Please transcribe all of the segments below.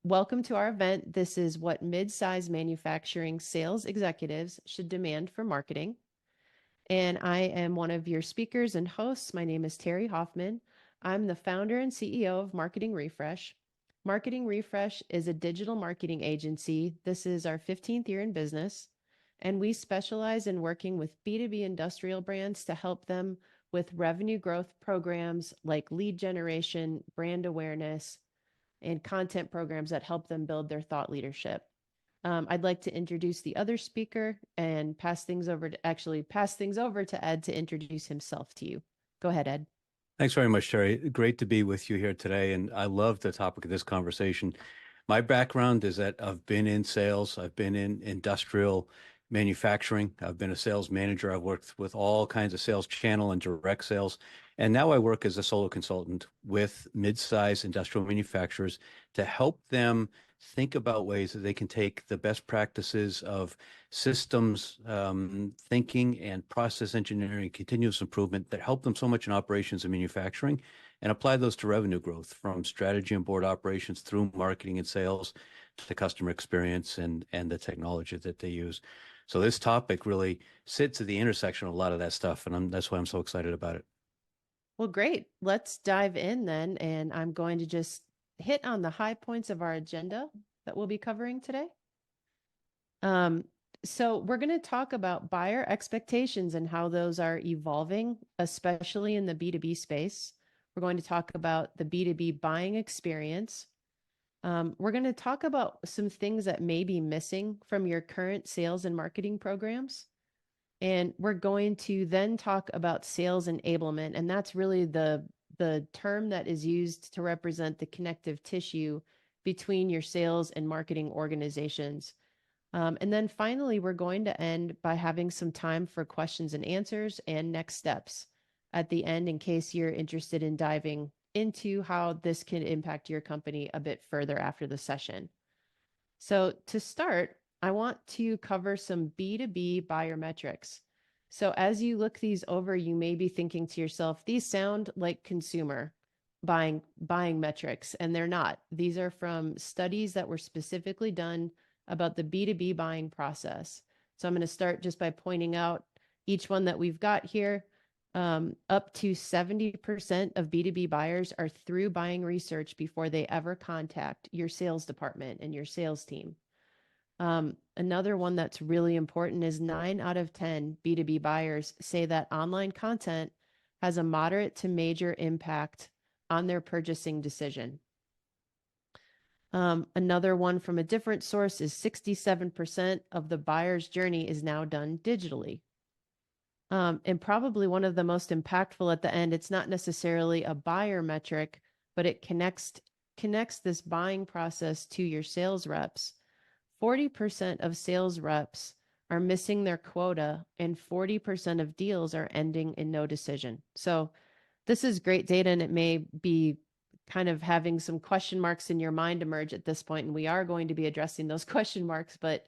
Welcome to our event. This is what mid-size manufacturing sales executives should demand for marketing. And I am one of your speakers and hosts. My name is Terry Hoffman. I'm the founder and CEO of Marketing Refresh. Marketing Refresh is a digital marketing agency. This is our 15th year in business, and we specialize in working with B2B industrial brands to help them with revenue growth programs like lead generation, brand awareness, and content programs that help them build their thought leadership. I'd like to introduce the other speaker and pass things over to Ed to introduce himself to you. Go ahead, Ed. Thanks very much, Terry. Great to be with you here today. And I love the topic of this conversation. My background is that I've been in sales, I've been in industrial manufacturing, I've been a sales manager, I've worked with all kinds of sales channel and direct sales. And now I work as a solo consultant with mid-sized industrial manufacturers to help them think about ways that they can take the best practices of systems thinking and process engineering, continuous improvement that help them so much in operations and manufacturing, and apply those to revenue growth from strategy and board operations through marketing and sales to the customer experience and the technology that they use. So this topic really sits at the intersection of a lot of that stuff, and that's why I'm so excited about it. Well, great. Let's dive in then, and I'm going to just hit on the high points of our agenda that we'll be covering today. So we're going to talk about buyer expectations and how those are evolving, especially in the B2B space. We're going to talk about the B2B buying experience. We're going to talk about some things that may be missing from your current sales and marketing programs. And we're going to then talk about sales enablement. And that's really the term that is used to represent the connective tissue between your sales and marketing organizations. And then finally, we're going to end by having some time for questions and answers and next steps at the end, in case you're interested in diving into how this can impact your company a bit further after the session. So to start, I want to cover some B2B buyer metrics. So as you look these over, you may be thinking to yourself, these sound like consumer buying metrics, and they're not. These are from studies that were specifically done about the B2B buying process. So I'm going to start just by pointing out each one that we've got here. Up to 70% of B2B buyers are through buying research before they ever contact your sales department and your sales team. Another one that's really important is 9 out of 10 B2B buyers say that online content has a moderate to major impact on their purchasing decision. Another one from a different source is 67% of the buyer's journey is now done digitally. And probably one of the most impactful at the end, it's not necessarily a buyer metric, but it connects this buying process to your sales reps. 40% of sales reps are missing their quota, and 40% of deals are ending in no decision. So this is great data, and it may be kind of having some question marks in your mind emerge at this point, and we are going to be addressing those question marks. But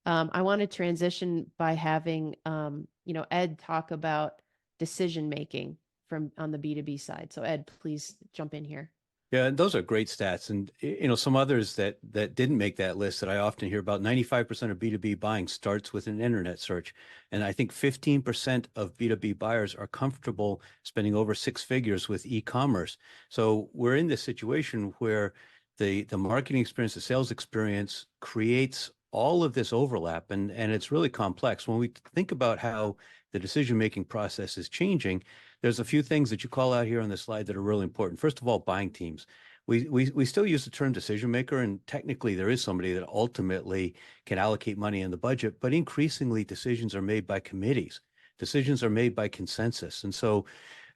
I want to transition by having Ed talk about decision making from on the B2B side. So Ed, please jump in here. Yeah, and those are great stats. And some others that didn't make that list that I often hear about, 95% of B2B buying starts with an internet search. And I think 15% of B2B buyers are comfortable spending over 6 figures with e-commerce. So we're in this situation where the marketing experience, the sales experience creates all of this overlap, and it's really complex. When we think about how the decision-making process is changing, there's a few things that you call out here on the slide that are really important. First of all, buying teams. We still use the term decision maker, and technically there is somebody that ultimately can allocate money in the budget, but increasingly decisions are made by committees. Decisions are made by consensus. And so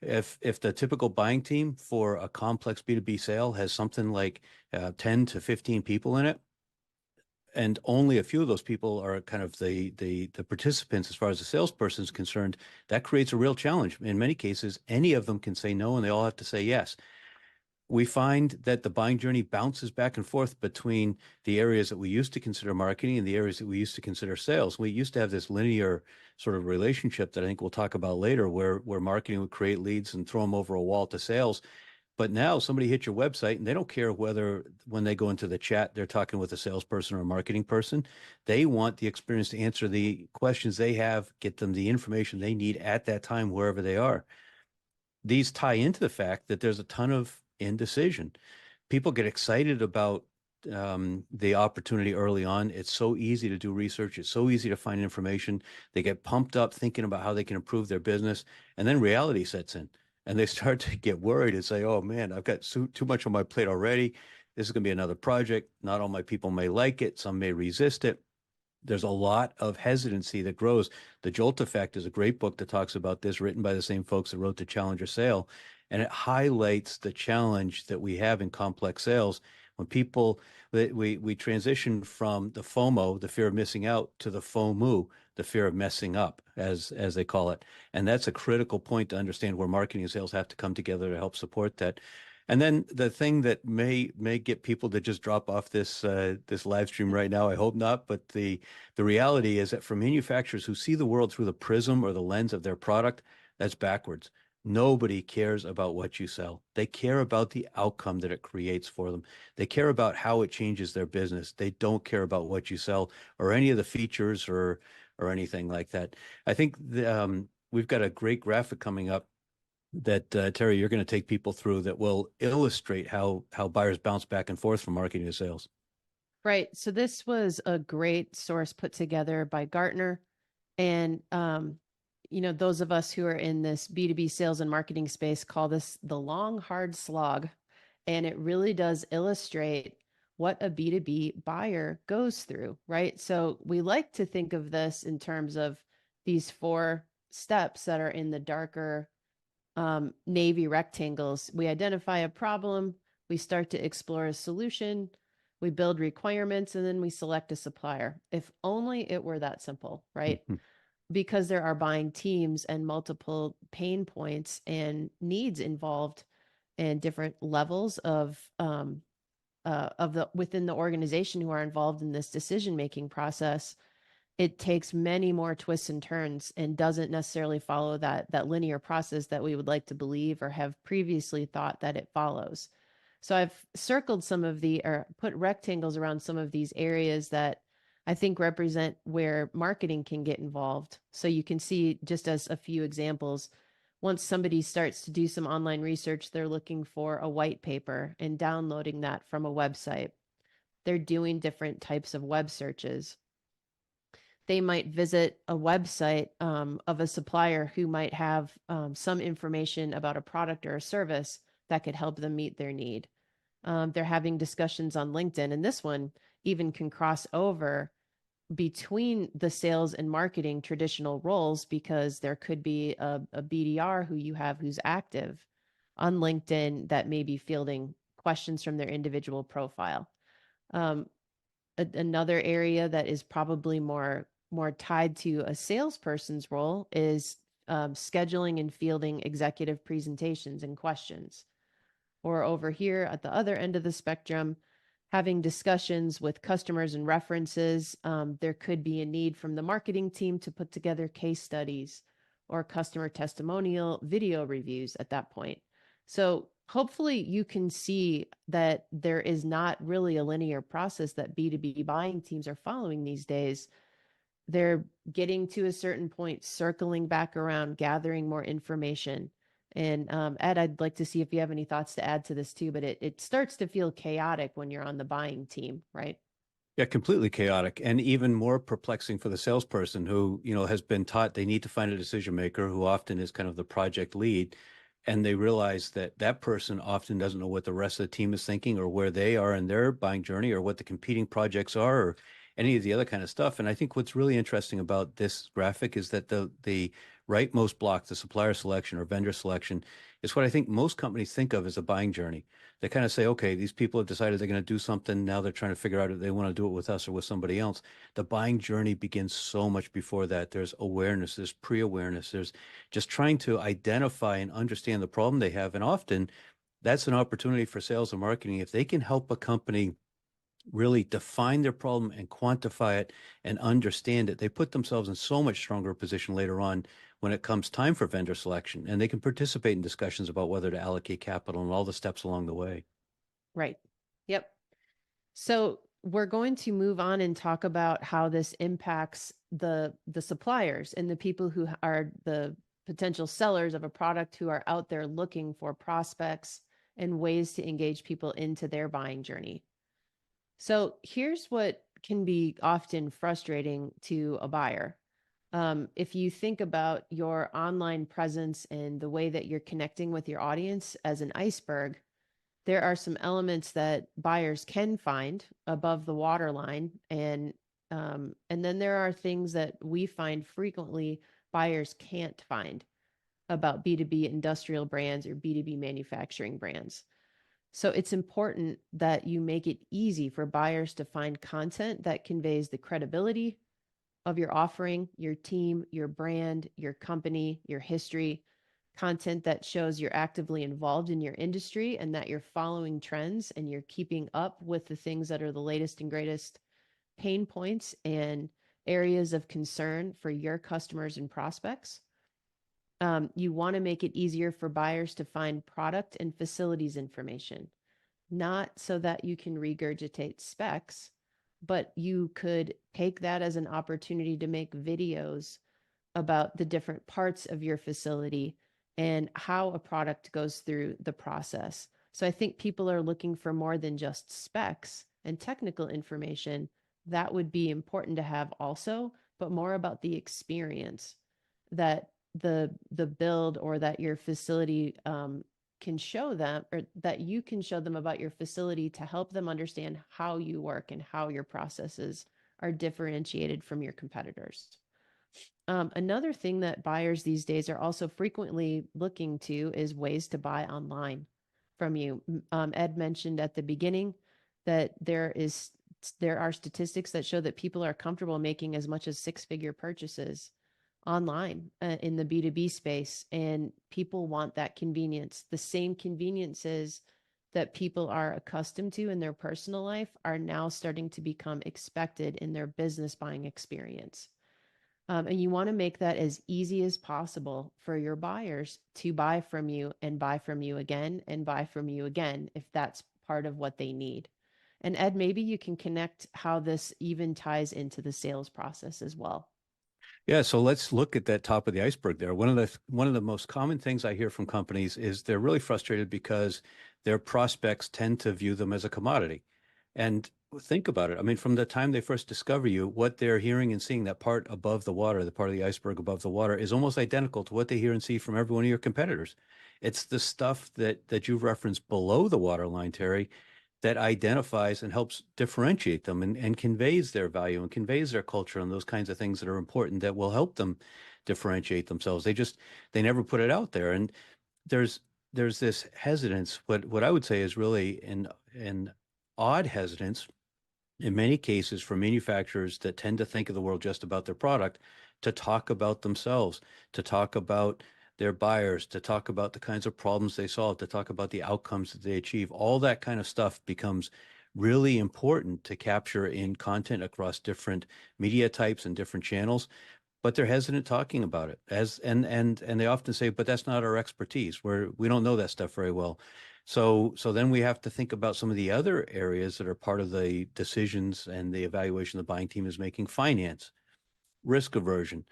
if the typical buying team for a complex B2B sale has something like 10 to 15 people in it, and only a few of those people are kind of the participants as far as the salesperson is concerned, that creates a real challenge. In many cases, any of them can say no, and they all have to say yes. We find that the buying journey bounces back and forth between the areas that we used to consider marketing and the areas that we used to consider sales. We used to have this linear sort of relationship that I think we'll talk about later, where marketing would create leads and throw them over a wall to sales. But now somebody hits your website and they don't care whether when they go into the chat, they're talking with a salesperson or a marketing person. They want the experience to answer the questions they have, get them the information they need at that time, wherever they are. These tie into the fact that there's a ton of indecision. People get excited about the opportunity early on. It's so easy to do research. It's so easy to find information. They get pumped up thinking about how they can improve their business. And then reality sets in and they start to get worried and say, oh man, I've got too much on my plate already. This is going to be another project. Not all my people may like it. Some may resist it. There's a lot of hesitancy that grows. The Jolt Effect is a great book that talks about this, written by the same folks that wrote the Challenger Sale. And it highlights the challenge that we have in complex sales when people, we transition from the FOMO, the fear of missing out, to the FOMO, the fear of messing up, as they call it. And that's a critical point to understand where marketing and sales have to come together to help support that. And then the thing that may get people to just drop off this live stream right now, I hope not, but the reality is that for manufacturers who see the world through the prism or the lens of their product, that's backwards. Nobody cares about what you sell. They care about the outcome that it creates for them. They care about how it changes their business. They don't care about what you sell or any of the features or anything like that. I think we've got a great graphic coming up that Terry, you're going to take people through that will illustrate how buyers bounce back and forth from marketing to sales. Right. So this was a great source put together by Gartner. And, those of us who are in this B2B sales and marketing space call this the long, hard slog. And it really does illustrate what a B2B buyer goes through, right? So we like to think of this in terms of these 4 steps that are in the darker navy rectangles. We identify a problem, we start to explore a solution, we build requirements, and then we select a supplier. If only it were that simple, right? Because there are buying teams and multiple pain points and needs involved and different levels of the within the organization who are involved in this decision making process, it takes many more twists and turns and doesn't necessarily follow that linear process that we would like to believe or have previously thought that it follows. So I've circled some of or put rectangles around some of these areas that I think represent where marketing can get involved. So you can see, just as a few examples, once somebody starts to do some online research, they're looking for a white paper and downloading that from a website. They're doing different types of web searches. They might visit a website of a supplier who might have some information about a product or a service that could help them meet their need. They're having discussions on LinkedIn, and this one even can cross over between the sales and marketing traditional roles, because there could be a BDR who you have who's active on LinkedIn that may be fielding questions from their individual profile. Another area that is probably more tied to a salesperson's role is scheduling and fielding executive presentations and questions. Or over here at the other end of the spectrum, having discussions with customers and references. There could be a need from the marketing team to put together case studies or customer testimonial video reviews at that point. So hopefully you can see that there is not really a linear process that B2B buying teams are following these days. They're getting to a certain point, circling back around, gathering more information. And Ed, I'd like to see if you have any thoughts to add to this too, but it starts to feel chaotic when you're on the buying team, right? Yeah, completely chaotic and even more perplexing for the salesperson who, has been taught they need to find a decision maker who often is kind of the project lead. And they realize that that person often doesn't know what the rest of the team is thinking or where they are in their buying journey or what the competing projects are or any of the other kind of stuff. And I think what's really interesting about this graphic is that the rightmost block, the supplier selection or vendor selection, is what I think most companies think of as a buying journey. They kind of say, okay, these people have decided they're going to do something. Now they're trying to figure out if they want to do it with us or with somebody else. The buying journey begins so much before that. There's awareness, there's pre-awareness, there's just trying to identify and understand the problem they have. And often that's an opportunity for sales and marketing. If they can help a company really define their problem and quantify it and understand it, they put themselves in so much stronger position later on when it comes time for vendor selection, and they can participate in discussions about whether to allocate capital and all the steps along the way. Right. Yep. So we're going to move on and talk about how this impacts the suppliers and the people who are the potential sellers of a product who are out there looking for prospects and ways to engage people into their buying journey. So here's what can be often frustrating to a buyer. If you think about your online presence and the way that you're connecting with your audience as an iceberg, there are some elements that buyers can find above the waterline, and then there are things that we find frequently buyers can't find about B2B industrial brands or B2B manufacturing brands. So it's important that you make it easy for buyers to find content that conveys the credibility of your offering, your team, your brand, your company, your history, content that shows you're actively involved in your industry and that you're following trends and you're keeping up with the things that are the latest and greatest pain points and areas of concern for your customers and prospects. You want to make it easier for buyers to find product and facilities information, not so that you can regurgitate specs, but you could take that as an opportunity to make videos about the different parts of your facility and how a product goes through the process. So I think people are looking for more than just specs and technical information. That would be important to have also, but more about the experience that the build or that your facility can show them, or that you can show them about your facility to help them understand how you work and how your processes are differentiated from your competitors. Another thing that buyers these days are also frequently looking to is ways to buy online from you. Ed mentioned at the beginning that there are statistics that show that people are comfortable making as much as six-figure purchases online in the B2B space, and people want that convenience. The same conveniences that people are accustomed to in their personal life are now starting to become expected in their business buying experience. And you want to make that as easy as possible for your buyers to buy from you and buy from you again and buy from you again if that's part of what they need. And Ed, maybe you can connect how this even ties into the sales process as well. Yeah, so let's look at that top of the iceberg there. One of the most common things I hear from companies is they're really frustrated because their prospects tend to view them as a commodity. And think about it. I mean, from the time they first discover you, what they're hearing and seeing, that part above the water, the part of the iceberg above the water, is almost identical to what they hear and see from every one of your competitors. It's the stuff that you've referenced below the waterline, Terry, that identifies and helps differentiate them and conveys their value and conveys their culture and those kinds of things that are important that will help them differentiate themselves. They never put it out there. And there's this hesitance, what I would say is really an odd hesitance in many cases for manufacturers that tend to think of the world just about their product, to talk about themselves, to talk about their buyers, to talk about the kinds of problems they solve, to talk about the outcomes that they achieve. All that kind of stuff becomes really important to capture in content across different media types and different channels, but they're hesitant talking about it, and they often say, but that's not our expertise. We don't know that stuff very well. So then we have to think about some of the other areas that are part of the decisions and the evaluation the buying team is making: finance, risk aversion,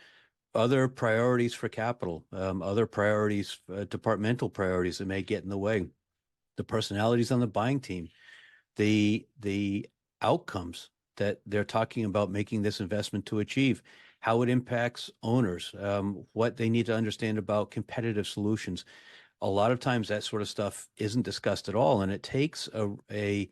other priorities for capital, other priorities, departmental priorities that may get in the way, the personalities on the buying team, the outcomes that they're talking about making this investment to achieve, how it impacts owners, what they need to understand about competitive solutions. A lot of times that sort of stuff isn't discussed at all, and it takes a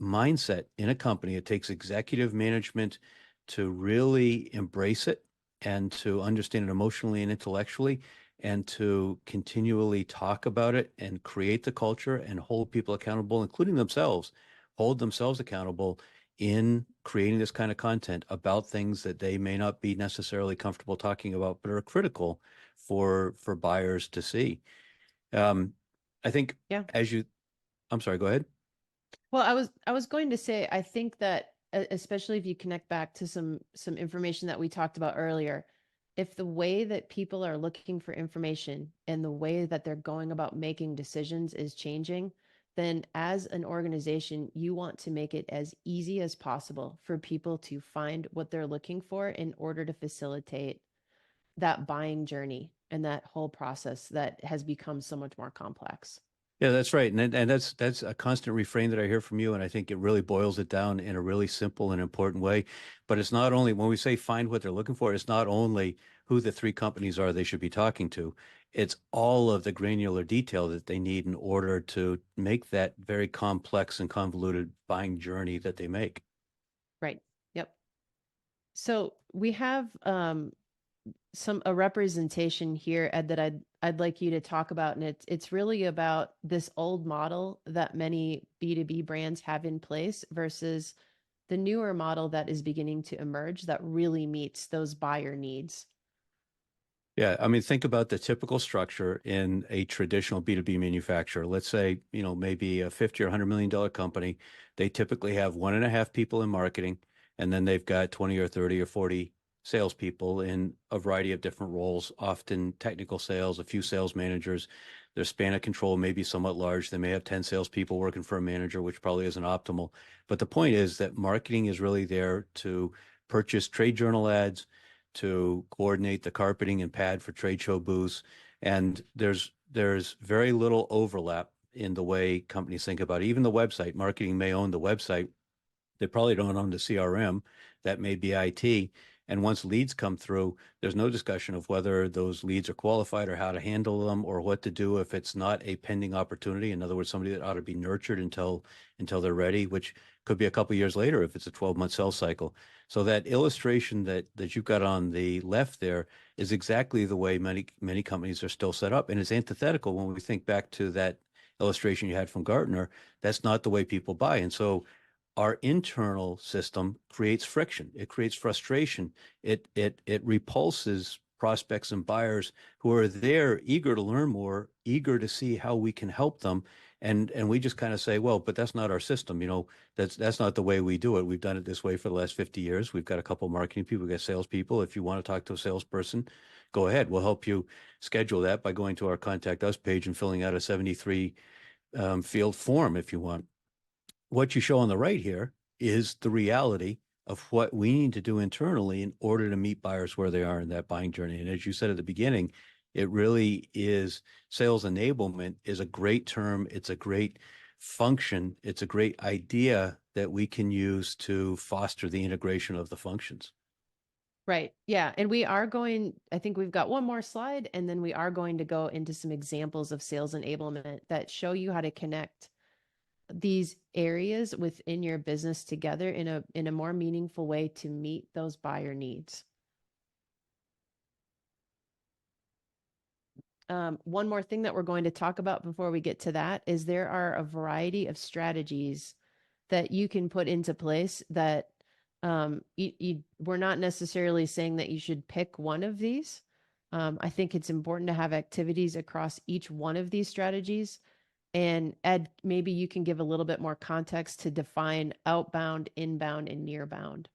mindset in a company. It takes executive management to really embrace it and to understand it emotionally and intellectually, and to continually talk about it and create the culture and hold people accountable, including themselves, hold themselves accountable in creating this kind of content about things that they may not be necessarily comfortable talking about, but are critical for buyers to see. I think Yeah. I'm sorry, go ahead. Well, I was going to say, I think that especially if you connect back to some information that we talked about earlier, if the way that people are looking for information and the way that they're going about making decisions is changing, then as an organization, you want to make it as easy as possible for people to find what they're looking for in order to facilitate that buying journey and that whole process that has become so much more complex. Yeah, that's right. And that's a constant refrain that I hear from you. And I think it really boils it down in a really simple and important way. But it's not only when we say find what they're looking for, it's not only who the three companies are they should be talking to. It's all of the granular detail that they need in order to make that very complex and convoluted buying journey that they make. Right. Yep. So we have some a representation here, Ed, that I'd like you to talk about, and it's really about this old model that many B2B brands have in place versus the newer model that is beginning to emerge that really meets those buyer needs. Yeah, I mean, think about the typical structure in a traditional B2B manufacturer. Let's say, maybe a 50 or $100 million company. They typically have 1.5 people in marketing, and then they've got 20 or 30 or 40 salespeople in a variety of different roles, often technical sales, a few sales managers. Their span of control may be somewhat large. They may have 10 salespeople working for a manager, which probably isn't optimal. But the point is that marketing is really there to purchase trade journal ads, to coordinate the carpeting and pad for trade show booths. And there's very little overlap in the way companies think about it. Even the website. Marketing may own the website. They probably don't own the CRM. That may be IT. And once leads come through, there's no discussion of whether those leads are qualified or how to handle them or what to do if it's not a pending opportunity. In other words, somebody that ought to be nurtured until they're ready, which could be a couple of years later if it's a 12-month sales cycle. So that illustration that you've got on the left there is exactly the way many companies are still set up, and it's antithetical when we think back to that illustration you had from Gartner. That's not the way people buy, and so our internal system creates friction. It creates frustration. It repulses prospects and buyers who are there, eager to learn more, eager to see how we can help them. And we just kind of say, well, but that's not our system. That's not the way we do it. We've done it this way for the last 50 years. We've got a couple of marketing people, we've got salespeople. If you want to talk to a salesperson, go ahead. We'll help you schedule that by going to our contact us page and filling out a 73 field form if you want. What you show on the right here is the reality of what we need to do internally in order to meet buyers where they are in that buying journey. And as you said at the beginning, it really is sales enablement is a great term. It's a great function. It's a great idea that we can use to foster the integration of the functions. Right. Yeah. And I think we've got one more slide, and then we are going to go into some examples of sales enablement that show you how to connect these areas within your business together in a more meaningful way to meet those buyer needs. One more thing that we're going to talk about before we get to that is there are a variety of strategies that you can put into place that we're not necessarily saying that you should pick one of these. I think it's important to have activities across each one of these strategies. And Ed, maybe you can give a little bit more context to define outbound, inbound, and nearbound.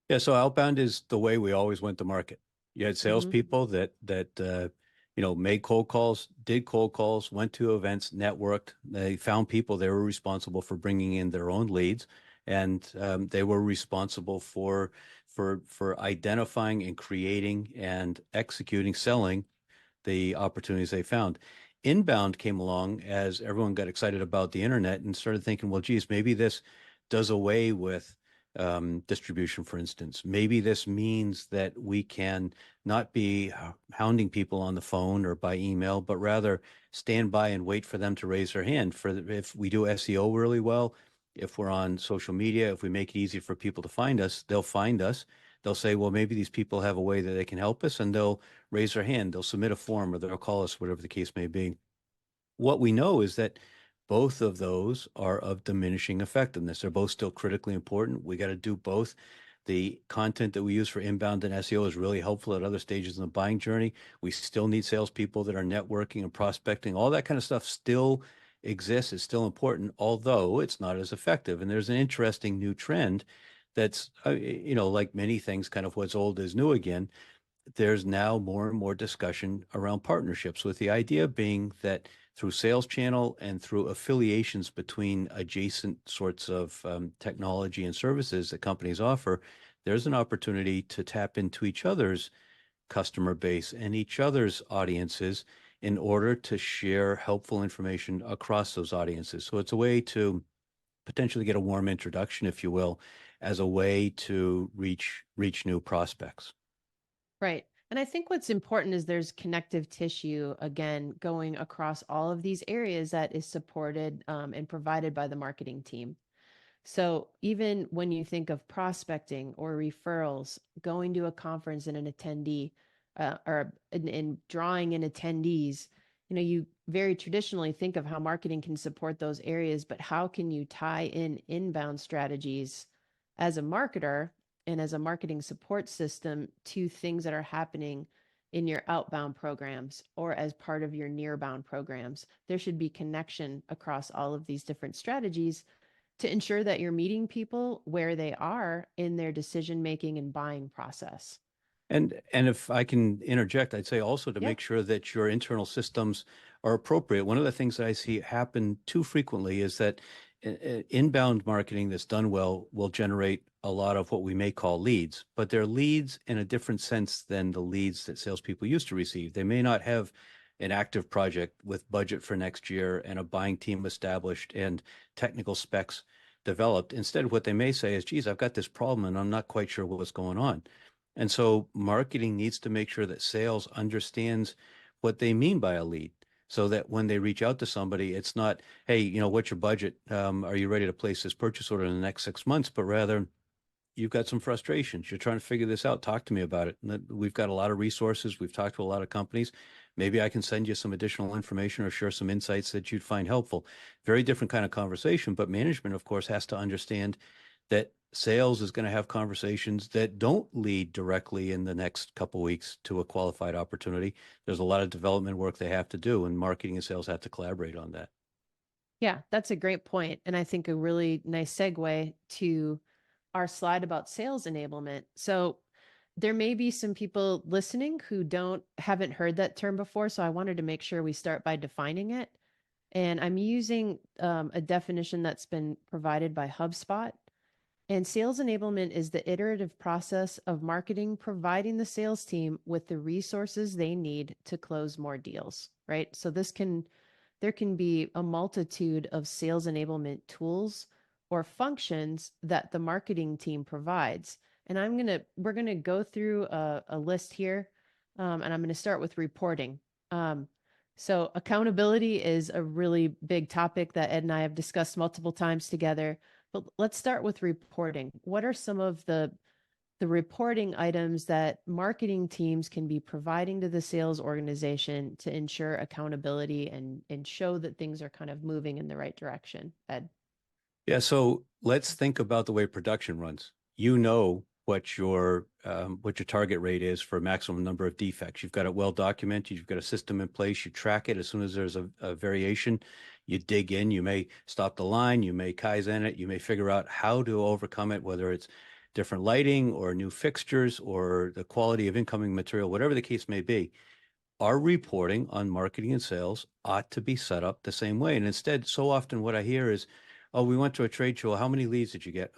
Yeah, so outbound is the way we always went to market. You had Mm-hmm. salespeople that made cold calls, did cold calls, went to events, networked. They found people. They were responsible for bringing in their own leads, and they were responsible for identifying and creating and executing, selling the opportunities they found. Inbound came along as everyone got excited about the internet and started thinking, well, geez, maybe this does away with distribution, for instance. Maybe this means that we can not be hounding people on the phone or by email, but rather stand by and wait for them to raise their hand. If we do SEO really well, if we're on social media, if we make it easy for people to find us, they'll find us. They'll say, well, maybe these people have a way that they can help us, and they'll raise their hand. They'll submit a form or they'll call us, whatever the case may be. What we know is that both of those are of diminishing effectiveness. They're both still critically important. We got to do both. The content that we use for inbound and SEO is really helpful at other stages in the buying journey. We still need salespeople that are networking and prospecting. All that kind of stuff still exists. It's still important, although it's not as effective. And there's an interesting new trend that's, like many things, kind of what's old is new again. there's now more and more discussion around partnerships, with the idea being that through sales channel and through affiliations between adjacent sorts of technology and services that companies offer, there's an opportunity to tap into each other's customer base and each other's audiences in order to share helpful information across those audiences. So it's a way to potentially get a warm introduction, if you will, as a way to reach new prospects. Right. And I think what's important is there's connective tissue, again, going across all of these areas that is supported and provided by the marketing team. So even when you think of prospecting or referrals, going to a conference and an attendee, or in drawing in attendees, you very traditionally think of how marketing can support those areas, but how can you tie in inbound strategies as a marketer and as a marketing support system to things that are happening in your outbound programs or as part of your nearbound programs? There should be connection across all of these different strategies to ensure that you're meeting people where they are in their decision making and buying process. And if I can interject, I'd say also to Yeah. make sure that your internal systems are appropriate. One of the things that I see happen too frequently is that inbound marketing that's done well will generate a lot of what we may call leads, but they're leads in a different sense than the leads that salespeople used to receive. They may not have an active project with budget for next year and a buying team established and technical specs developed. Instead, what they may say is, geez, I've got this problem and I'm not quite sure what's going on. And so marketing needs to make sure that sales understands what they mean by a lead, so that when they reach out to somebody, it's not, hey, what's your budget? Are you ready to place this purchase order in the next 6 months? But rather, you've got some frustrations. You're trying to figure this out. Talk to me about it. And we've got a lot of resources. We've talked to a lot of companies. Maybe I can send you some additional information or share some insights that you'd find helpful. Very different kind of conversation, but management, of course, has to understand that sales is going to have conversations that don't lead directly in the next couple of weeks to a qualified opportunity. There's a lot of development work they have to do, and marketing and sales have to collaborate on that. Yeah, that's a great point. And I think a really nice segue to our slide about sales enablement. So there may be some people listening who haven't heard that term before. So I wanted to make sure we start by defining it. And I'm using a definition that's been provided by HubSpot. And sales enablement is the iterative process of marketing providing the sales team with the resources they need to close more deals, right? So there can be a multitude of sales enablement tools or functions that the marketing team provides. And we're going to go through a list here. And I'm going to start with reporting. So accountability is a really big topic that Ed and I have discussed multiple times together. But let's start with reporting. What are some of the reporting items that marketing teams can be providing to the sales organization to ensure accountability and show that things are kind of moving in the right direction? Ed? Yeah, so let's think about the way production runs. You know what your target rate is for maximum number of defects. You've got it well documented. You've got a system in place. You track it. As soon as there's a variation, you dig in. You may stop the line. You may Kaizen it. You may figure out how to overcome it, whether it's different lighting or new fixtures or the quality of incoming material, whatever the case may be. Our reporting on marketing and sales ought to be set up the same way. And instead, so often what I hear is, oh, we went to a trade show. How many leads did you get?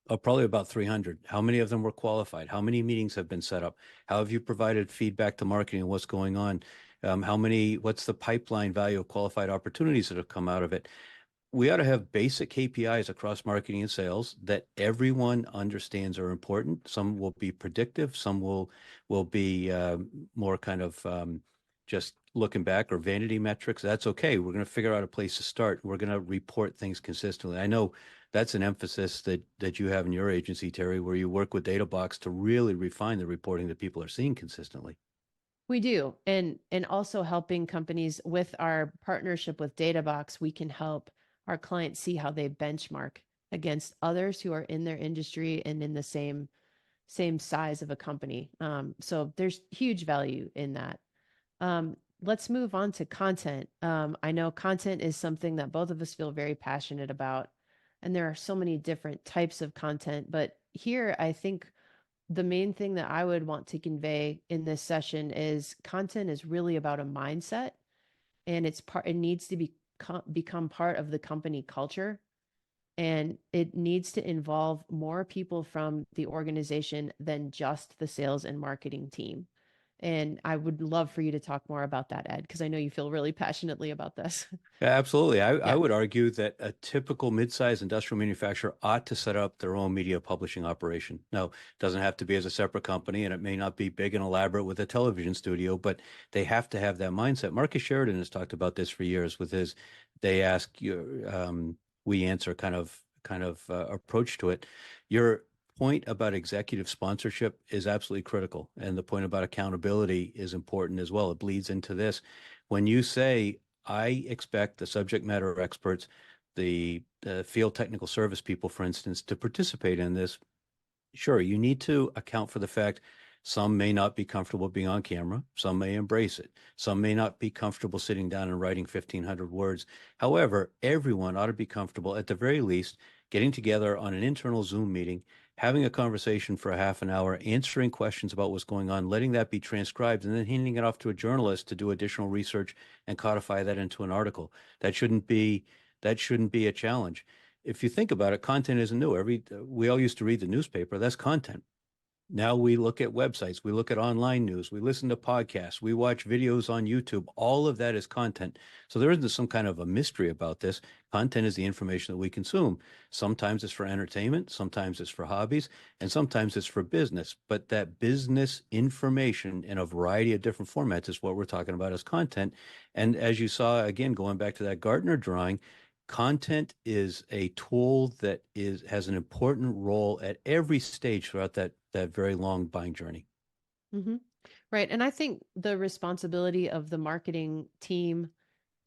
Oh, probably about 300. How many of them were qualified? How many meetings have been set up? How have you provided feedback to marketing on what's going on? What's the pipeline value of qualified opportunities that have come out of it? We ought to have basic KPIs across marketing and sales that everyone understands are important. Some will be predictive. Some will be more kind of just looking back or vanity metrics. That's okay. We're going to figure out a place to start. We're going to report things consistently. I know that's an emphasis that you have in your agency, Terry, where you work with DataBox to really refine the reporting that people are seeing consistently. We do. And also helping companies with our partnership with DataBox, we can help our clients see how they benchmark against others who are in their industry and in the same size of a company. So there's huge value in that. Let's move on to content. I know content is something that both of us feel very passionate about, and there are so many different types of content. But here, I think the main thing that I would want to convey in this session is content is really about a mindset, and it needs to become part of the company culture, and it needs to involve more people from the organization than just the sales and marketing team. And I would love for you to talk more about that, Ed, because I know you feel really passionately about this. Yeah, absolutely. I Yeah. would argue that a typical mid-sized industrial manufacturer ought to set up their own media publishing operation. Now, it doesn't have to be as a separate company, and it may not be big and elaborate with a television studio, but they have to have that mindset. Marcus Sheridan has talked about this for years with his they ask you, we answer kind of approach to it. Your point about executive sponsorship is absolutely critical, and the point about accountability is important as well. It bleeds into this. When you say I expect the subject matter experts, the field technical service people, for instance, to participate in this. Sure, you need to account for the fact some may not be comfortable being on camera. Some may embrace it. Some may not be comfortable sitting down and writing 1,500 words. However, everyone ought to be comfortable, at the very least, getting together on an internal Zoom meeting, having a conversation for a half an hour, answering questions about what's going on, letting that be transcribed, and then handing it off to a journalist to do additional research and codify that into an article. That shouldn't be that shouldn't be a challenge. If you think about it, content isn't new. We all used to read the newspaper. That's content. Now we look at websites, we look at online news, we listen to podcasts, we watch videos on YouTube. All of that is content. So there isn't some kind of a mystery about this. Content is the information that we consume. Sometimes it's for entertainment, sometimes it's for hobbies, and sometimes it's for business. But that business information in a variety of different formats is what we're talking about as content. And as you saw, again, going back to that Gartner drawing, content is a tool that has an important role at every stage throughout that very long buying journey. Hmm. Right. And I think the responsibility of the marketing team,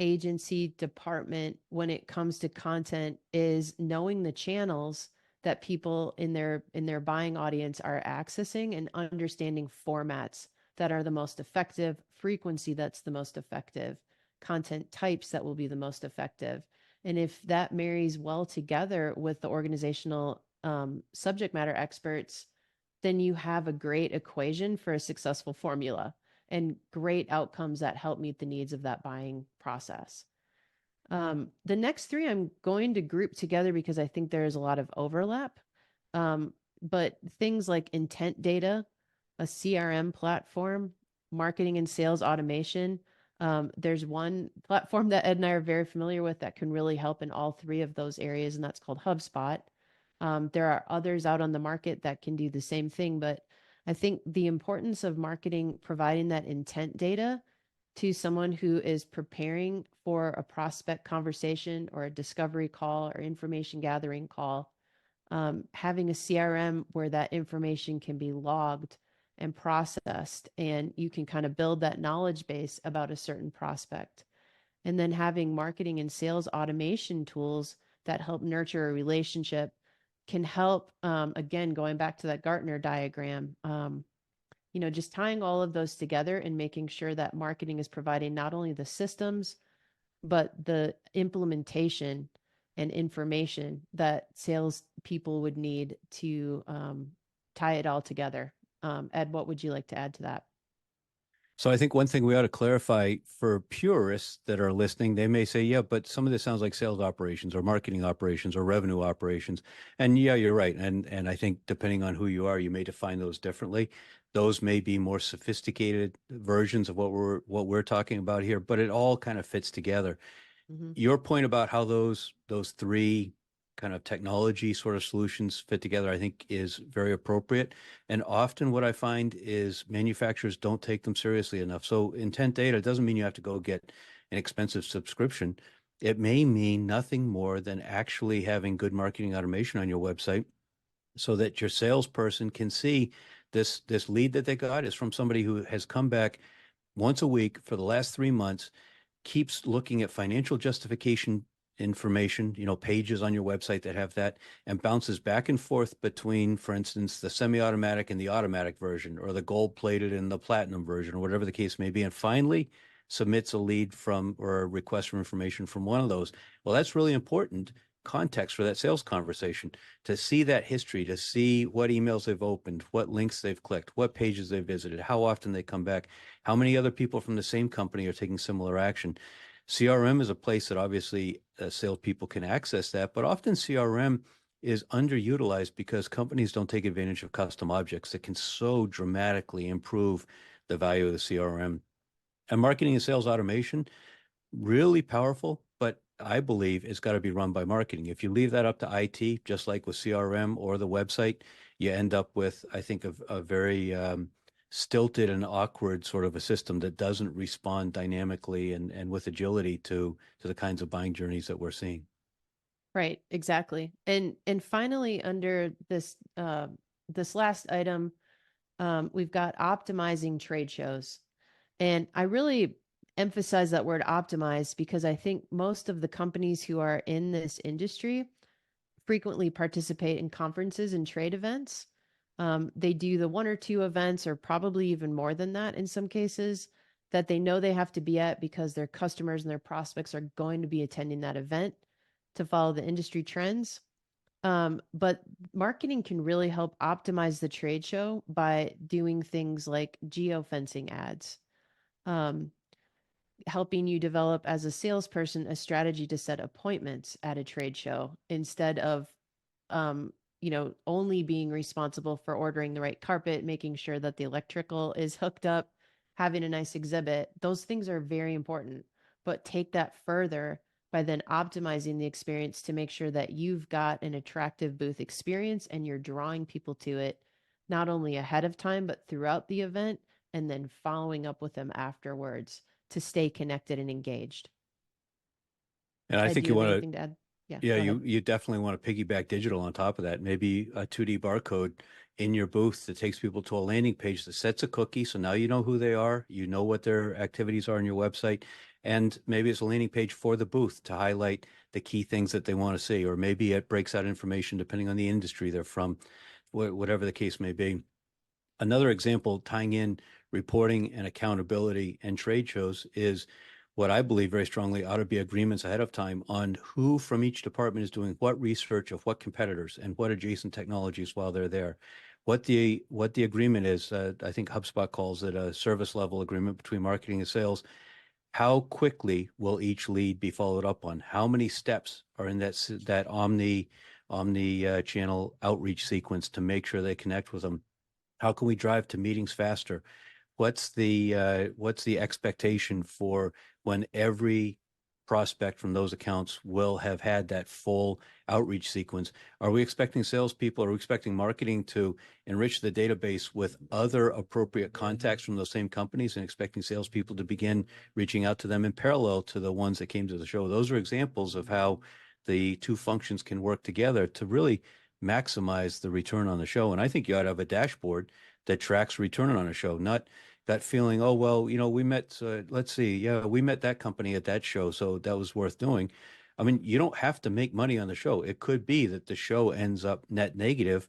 agency, department when it comes to content is knowing the channels that people in their buying audience are accessing, and understanding formats that are the most effective, frequency that's the most effective, content types that will be the most effective. And if that marries well together with the organizational subject matter experts, then you have a great equation for a successful formula and great outcomes that help meet the needs of that buying process. The next three I'm going to group together because I think there is a lot of overlap. But things like intent data, a CRM platform, marketing and sales automation. There's one platform that Ed and I are very familiar with that can really help in all three of those areas, and that's called HubSpot. There are others out on the market that can do the same thing, but I think the importance of marketing providing that intent data to someone who is preparing for a prospect conversation or a discovery call or information gathering call, having a CRM where that information can be logged and processed, and you can kind of build that knowledge base about a certain prospect. And then having marketing and sales automation tools that help nurture a relationship can help, again, going back to that Gartner diagram, just tying all of those together and making sure that marketing is providing not only the systems, but the implementation and information that sales people would need to tie it all together. Ed, what would you like to add to that? So I think one thing we ought to clarify for purists that are listening, they may say, yeah, but some of this sounds like sales operations or marketing operations or revenue operations. And yeah, you're right. And I think depending on who you are, you may define those differently. Those may be more sophisticated versions of what we're talking about here, but it all kind of fits together. Mm-hmm. Your point about how those three kind of technology sort of solutions fit together, I think is very appropriate. And often what I find is manufacturers don't take them seriously enough. So intent data doesn't mean you have to go get an expensive subscription. It may mean nothing more than actually having good marketing automation on your website so that your salesperson can see this lead that they got is from somebody who has come back once a week for the last 3 months, keeps looking at financial justification information, pages on your website that have that, and bounces back and forth between, for instance, the semi-automatic and the automatic version, or the gold-plated and the platinum version, or whatever the case may be, and finally submits a lead from or a request for information from one of those. Well, that's really important context for that sales conversation, to see that history, to see what emails they've opened, what links they've clicked, what pages they've visited, how often they come back, how many other people from the same company are taking similar action. CRM is a place that obviously salespeople can access that, but often CRM is underutilized because companies don't take advantage of custom objects that can so dramatically improve the value of the CRM. And marketing and sales automation, really powerful, but I believe it's got to be run by marketing. If you leave that up to IT, just like with CRM or the website, you end up with, I think, a very stilted and awkward sort of a system that doesn't respond dynamically and with agility to the kinds of buying journeys that we're seeing. Right, exactly. And finally, under this this last item, we've got optimizing trade shows. And I really emphasize that word optimize because I think most of the companies who are in this industry frequently participate in conferences and trade events. They do the one or two events, or probably even more than that in some cases, that they know they have to be at because their customers and their prospects are going to be attending that event to follow the industry trends. But marketing can really help optimize the trade show by doing things like geofencing ads, um, helping you develop as a salesperson a strategy to set appointments at a trade show instead of um, only being responsible for ordering the right carpet, making sure that the electrical is hooked up, having a nice exhibit. Those things are very important, but take that further by then optimizing the experience to make sure that you've got an attractive booth experience and you're drawing people to it not only ahead of time, but throughout the event, and then following up with them afterwards to stay connected and engaged. And I Ed, think do you you have want to, anything to add? Yeah, yeah, go ahead. you definitely want to piggyback digital on top of that. Maybe a 2D barcode in your booth that takes people to a landing page that sets a cookie. So now you know who they are, you know what their activities are on your website. And maybe it's a landing page for the booth to highlight the key things that they want to see. Or maybe it breaks out information depending on the industry they're from, whatever the case may be. Another example tying in reporting and accountability and trade shows is what I believe very strongly ought to be agreements ahead of time on who from each department is doing what research of what competitors and what adjacent technologies while they're there. What the agreement is, I think HubSpot calls it a service level agreement between marketing and sales. How quickly will each lead be followed up on? How many steps are in that omni channel outreach sequence to make sure they connect with them? How can we drive to meetings faster? What's the expectation for when every prospect from those accounts will have had that full outreach sequence? Are we expecting salespeople, are we expecting marketing to enrich the database with other appropriate contacts from those same companies and expecting salespeople to begin reaching out to them in parallel to the ones that came to the show? Those are examples of how the two functions can work together to really maximize the return on the show. And I think you ought to have a dashboard that tracks return on a show, not that feeling, oh, well, we met, let's see, yeah, we met that company at that show, so that was worth doing. I mean, you don't have to make money on the show. It could be that the show ends up net negative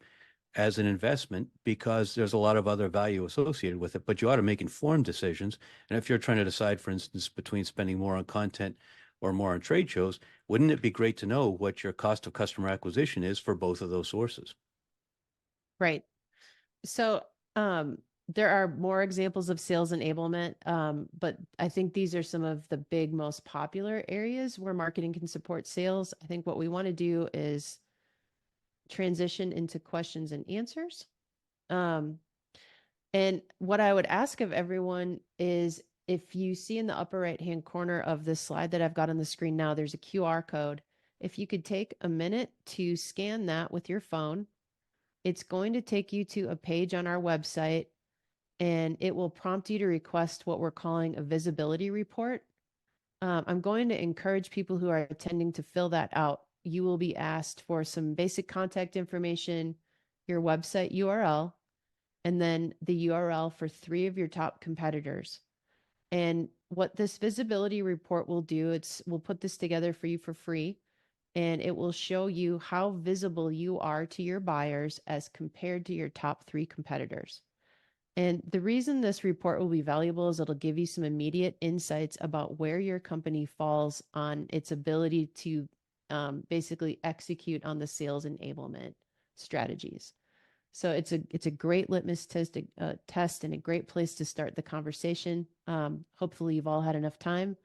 as an investment because there's a lot of other value associated with it, but you ought to make informed decisions. And if you're trying to decide, for instance, between spending more on content or more on trade shows, wouldn't it be great to know what your cost of customer acquisition is for both of those sources? Right. So, there are more examples of sales enablement, but I think these are some of the big, most popular areas where marketing can support sales. I think what we want to do is transition into questions and answers. Um, and what I would ask of everyone is if you see in the upper right hand corner of this slide that I've got on the screen now, there's a QR code. If you could take a minute to scan that with your phone, it's going to take you to a page on our website and it will prompt you to request what we're calling a visibility report. I'm going to encourage people who are attending to fill that out. You will be asked for some basic contact information, your website URL, and then the URL for 3 of your top competitors. And what this visibility report will do, we'll put this together for you for free, and it will show you how visible you are to your buyers as compared to your top 3 competitors. And the reason this report will be valuable is it'll give you some immediate insights about where your company falls on its ability to basically execute on the sales enablement strategies. So it's a great litmus test and a great place to start the conversation. Hopefully, you've all had enough time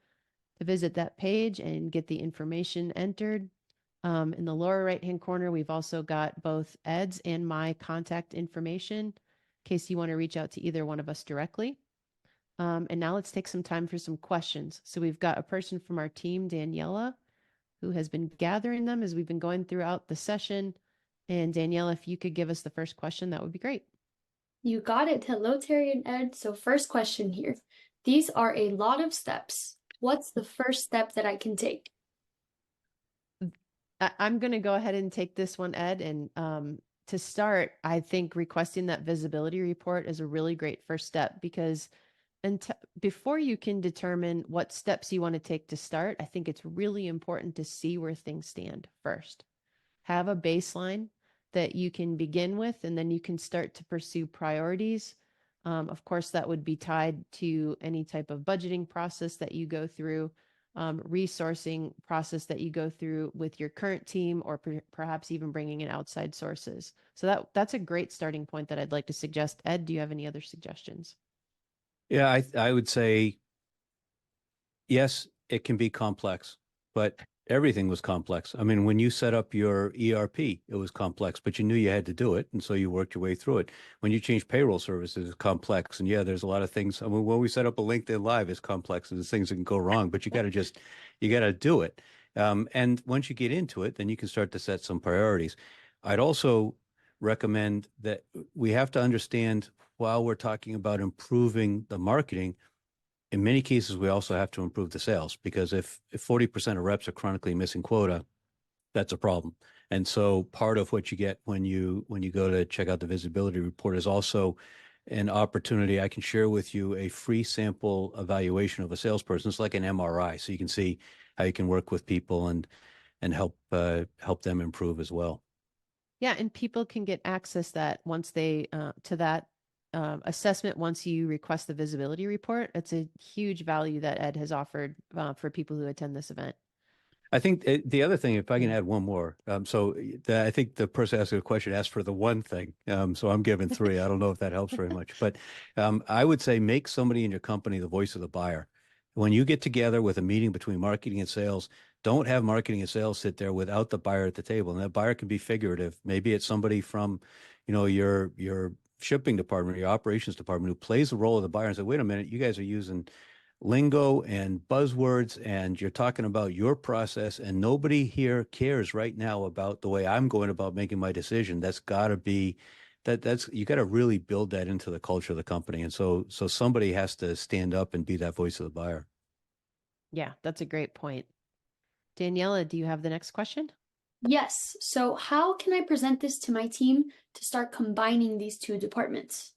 to visit that page and get the information entered. In the lower right-hand corner, we've also got both Ed's and my contact information in case you want to reach out to either one of us directly. And now let's take some time for some questions. So we've got a person from our team, Daniela, who has been gathering them as we've been going throughout the session. And Daniela, if you could give us the first question, that would be great. You got it. Hello, Terry and Ed. So first question here. These are a lot of steps. What's the first step that I can take? I'm going to go ahead and take this one, Ed. And to start, I think requesting that visibility report is a really great first step because before you can determine what steps you want to take to start, I think it's really important to see where things stand first. Have a baseline that you can begin with, and then you can start to pursue priorities. Of course, that would be tied to any type of budgeting process that you go through, resourcing process that you go through with your current team, or perhaps even bringing in outside sources. So that's a great starting point that I'd like to suggest. Ed, do you have any other suggestions? Yeah, I would say yes, it can be complex, but everything was complex. I mean, when you set up your ERP, it was complex, but you knew you had to do it, and so you worked your way through it. When you change payroll services, it's complex, and yeah, there's a lot of things. I mean, when we set up a LinkedIn Live, it's complex, and there's things that can go wrong, but you got to do it. And once you get into it, then you can start to set some priorities. I'd also recommend that we have to understand while we're talking about improving the marketing, in many cases, we also have to improve the sales because if 40% of reps are chronically missing quota, that's a problem. And so part of what you get when you go to check out the visibility report is also an opportunity. I can share with you a free sample evaluation of a salesperson. It's like an MRI, so you can see how you can work with people and help them improve as well. Yeah, and people can get access that once they to that assessment once you request the visibility report. It's a huge value that Ed has offered for people who attend this event. I think the other thing, if I can Yeah. add one more, I think the person asking the question asked for the one thing, so I'm giving three. I don't know if that helps very much, but I would say make somebody in your company the voice of the buyer. When you get together with a meeting between marketing and sales, don't have marketing and sales sit there without the buyer at the table. And that buyer can be figurative. Maybe it's somebody from, your shipping department, your operations department, who plays the role of the buyer and say, "Wait a minute, you guys are using lingo and buzzwords, and you're talking about your process, and nobody here cares right now about the way I'm going about making my decision." That's got to be that's you got to really build that into the culture of the company. And so somebody has to stand up and be that voice of the buyer. Yeah, that's a great point. Daniela, do you have the next question? Yes. So how can I present this to my team to start combining these two departments?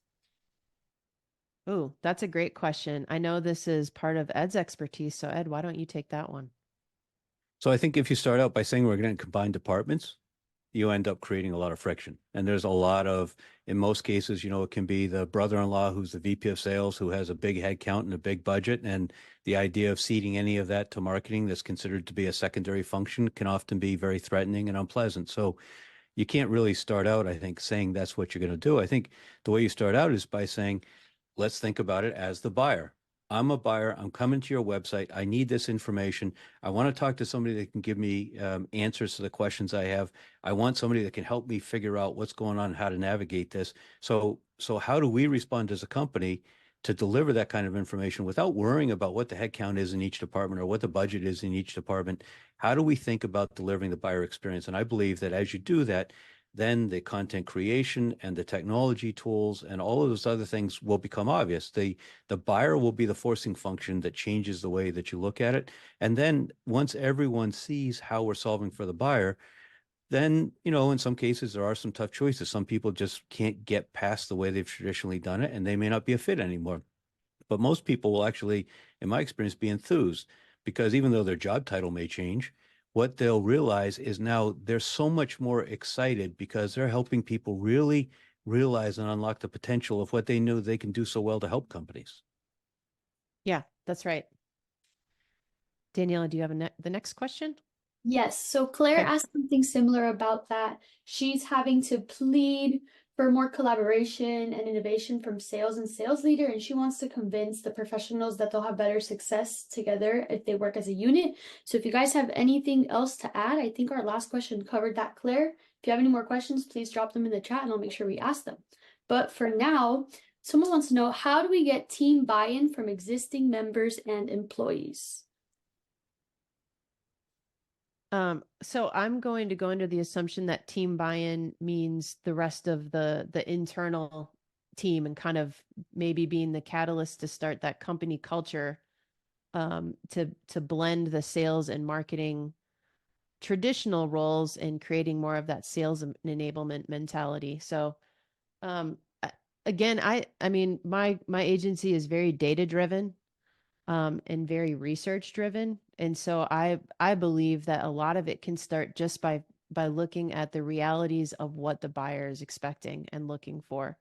Oh, that's a great question. I know this is part of Ed's expertise. So, Ed, why don't you take that one? So I think if you start out by saying we're going to combine departments, you end up creating a lot of friction. And there's a lot of, in most cases, it can be the brother-in-law who's the VP of sales who has a big head count and a big budget. And the idea of ceding any of that to marketing that's considered to be a secondary function can often be very threatening and unpleasant. So you can't really start out, I think, saying that's what you're going to do. I think the way you start out is by saying, let's think about it as the buyer. I'm a buyer. I'm coming to your website. I need this information. I want to talk to somebody that can give me answers to the questions I have. I want somebody that can help me figure out what's going on and how to navigate this. So how do we respond as a company to deliver that kind of information without worrying about what the headcount is in each department or what the budget is in each department? How do we think about delivering the buyer experience? And I believe that as you do that, then the content creation and the technology tools and all of those other things will become obvious. The buyer will be the forcing function that changes the way that you look at it. And then once everyone sees how we're solving for the buyer, then, in some cases there are some tough choices. Some people just can't get past the way they've traditionally done it, and they may not be a fit anymore. But most people will actually, in my experience, be enthused because even though their job title may change, what they'll realize is now they're so much more excited because they're helping people really realize and unlock the potential of what they knew they can do so well to help companies. Yeah, that's right. Daniela, do you have the next question? Yes, so Claire Okay. asked something similar about that. She's having to plead for more collaboration and innovation from sales and sales leader, and she wants to convince the professionals that they'll have better success together if they work as a unit. So if you guys have anything else to add, I think our last question covered that, Claire. If you have any more questions, please drop them in the chat and I'll make sure we ask them. But for now, someone wants to know, how do we get team buy-in from existing members and employees? So I'm going to go under the assumption that team buy-in means the rest of the internal team and kind of maybe being the catalyst to start that company culture, to blend the sales and marketing traditional roles and creating more of that sales and enablement mentality. So um, again, I mean my agency is very data driven, and very research driven. And so I believe that a lot of it can start just by looking at the realities of what the buyer is expecting and looking for.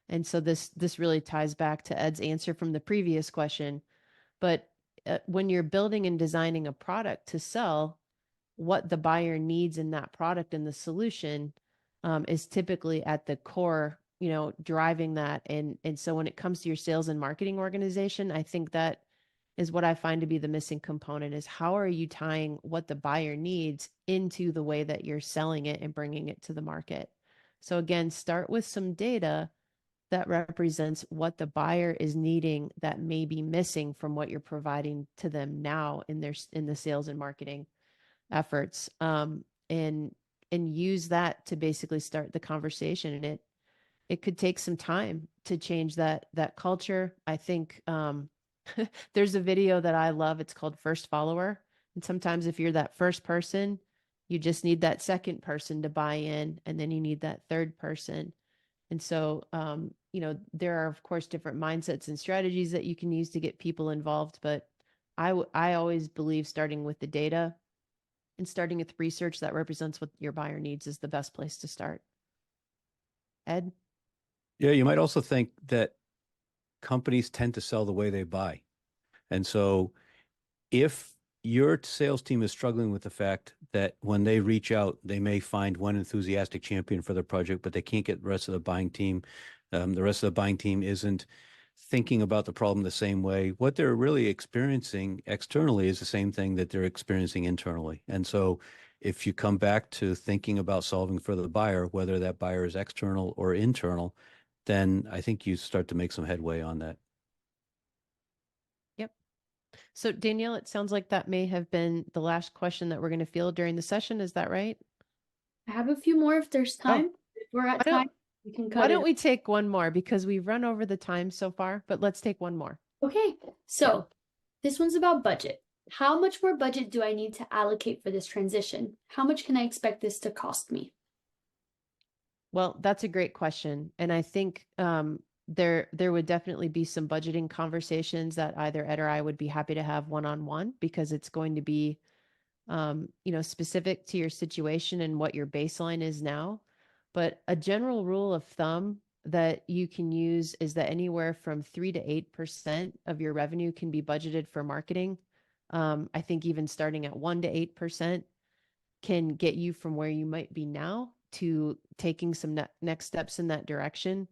And so this really ties back to Ed's answer from the previous question. But when you're building and designing a product to sell, what the buyer needs in that product and the solution, is typically at the core, driving that. And so when it comes to your sales and marketing organization, I think that is what I find to be the missing component, is how are you tying what the buyer needs into the way that you're selling it and bringing it to the market. So again, start with some data that represents what the buyer is needing that may be missing from what you're providing to them now in the sales and marketing efforts, and use that to basically start the conversation. And it could take some time to change that culture. I think, there's a video that I love. It's called First Follower. And sometimes if you're that first person, you just need that second person to buy in, and then you need that third person. And so, there are, of course, different mindsets and strategies that you can use to get people involved. But I always believe starting with the data and starting with research that represents what your buyer needs is the best place to start. Ed? Yeah, you might also think that companies tend to sell the way they buy. And so if your sales team is struggling with the fact that when they reach out, they may find one enthusiastic champion for their project, but they can't get the rest of the buying team. The rest of the buying team isn't thinking about the problem the same way. What they're really experiencing externally is the same thing that they're experiencing internally. And so if you come back to thinking about solving for the buyer, whether that buyer is external or internal, then I think you start to make some headway on that. Yep. So Danielle, it sounds like that may have been the last question that we're going to field during the session. Is that right? I have a few more if there's Oh, time. If we're at why don't time, we can why cut don't it. we take one more, because we've run over the time so far, but let's take one more. Okay, Yeah. so this one's about budget. How much more budget do I need to allocate for this transition? How much can I expect this to cost me? Well, that's a great question. And I think, there would definitely be some budgeting conversations that either Ed or I would be happy to have one-on-one, because it's going to be, specific to your situation and what your baseline is now. But a general rule of thumb that you can use is that anywhere from 3 to 8% of your revenue can be budgeted for marketing. I think even starting at 1 to 8% can get you from where you might be now to taking some next steps in that direction.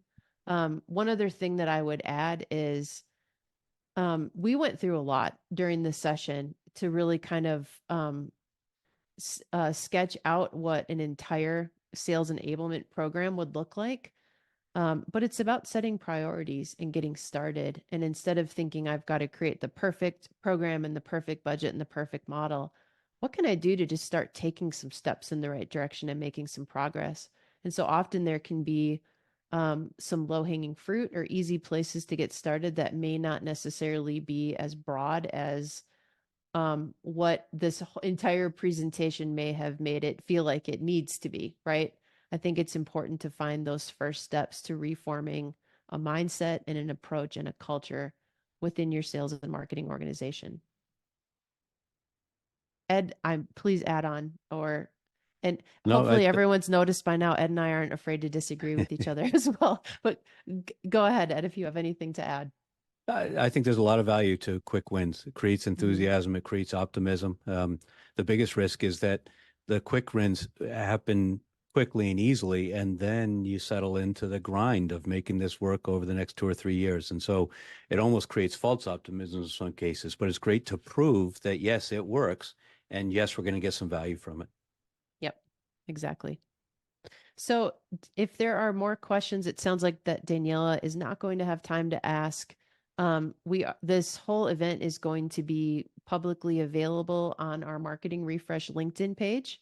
One other thing that I would add is, we went through a lot during this session to really kind of, sketch out what an entire sales enablement program would look like. But it's about setting priorities and getting started. And instead of thinking I've got to create the perfect program and the perfect budget and the perfect model, what can I do to just start taking some steps in the right direction and making some progress? And so often there can be, some low hanging fruit or easy places to get started that may not necessarily be as broad as, what this entire presentation may have made it feel like it needs to be, right? I think it's important to find those first steps to reforming a mindset and an approach and a culture within your sales and marketing organization. Ed, please add on, and No, hopefully everyone's noticed by now, Ed and I aren't afraid to disagree with each other as well. But go ahead, Ed, if you have anything to add. I think there's a lot of value to quick wins. It creates Mhm. enthusiasm. It creates optimism. The biggest risk is that the quick wins happen quickly and easily, and then you settle into the grind of making this work over the next 2 or 3 years. And so it almost creates false optimism in some cases, but it's great to prove that, yes, it works. And yes, we're going to get some value from it. Yep, exactly. So if there are more questions, it sounds like that Daniela is not going to have time to ask. This whole event is going to be publicly available on our Marketing Refresh LinkedIn page.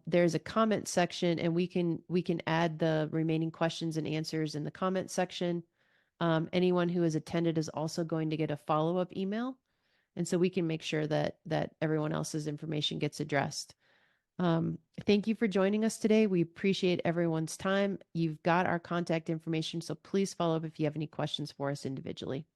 There's a comment section, and we can add the remaining questions and answers in the comment section. Anyone who has attended is also going to get a follow-up email, and so we can make sure that everyone else's information gets addressed. Thank you for joining us today. We appreciate everyone's time. You've got our contact information, so please follow up if you have any questions for us individually.